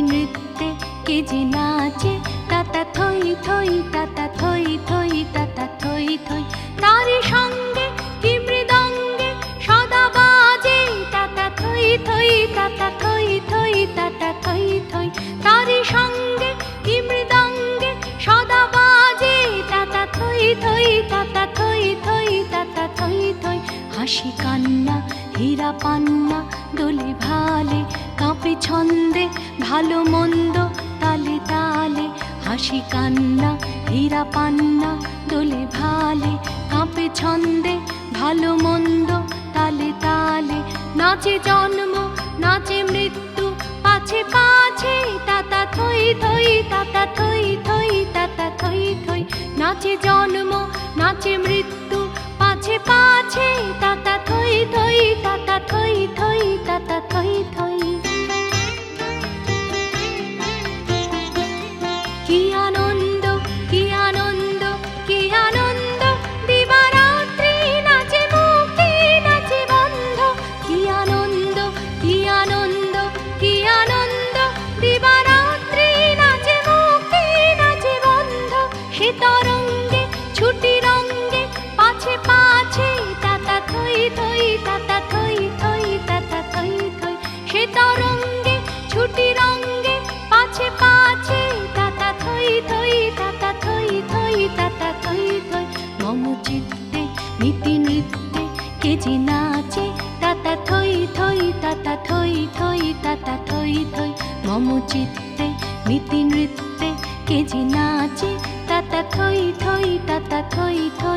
নৃত্যে কে যে নাচে, তাতা থই থই তাতা থই থই তাতা থই থই। তারি সঙ্গে কি মৃদঙ্গে সদা বাজে, তাতা থই থই তাতা থই থই তাতা থই থই। তারি সঙ্গে কি মৃদঙ্গে সদা বাজে, তাতা থই থই তাতা থই থই তাতা থই থই। হাসি কান্না হীরা পান্না দোলে ভালে, কাঁপে ছন্দে ভালো মন্দ তালে তালে। হাসি কান্না হীরা পান্না দোলে ভালে, কাঁপে ছন্দে ভালো মন্দ তালে তালে। নাচে জন্ম নাচে মৃত্যু পাছে পাছে, তাতা থই থই তাতা থই থই তাতা থই থই। নাচে জন্ম নাচে মৃত্যু পাছে পাছে, তাতা থই থই তাতা থই থই তাতা থই থই। কি আনন্দ কি আনন্দ কি আনন্দ, দিবারাত্রি নাচে মুক্তি নাচে বন্ধ। কি আনন্দ কি আনন্দ কি আনন্দ, দিবারাত্রি নাচে মুক্তি নাচে বন্ধ। সে তরঙ্গে ছুটি রঙ্গে পাছে পাছে, তাতা থই থই তাতা থই থই তাতা থই থই। সে তরঙ্গে ছুটি রঙ্গে পাছে পাছে, তাতা থই থই তাতা থই থই তাতা থই থই। মম চিত্তে নীতি নৃত্যে কে যে নাচে, তাতা থই থই তাতা থই থই তাতা থই থই। মম চিত্তে নীতি নৃত্যে কে যে নাচে, তাতা থই থই তাতা থই থই।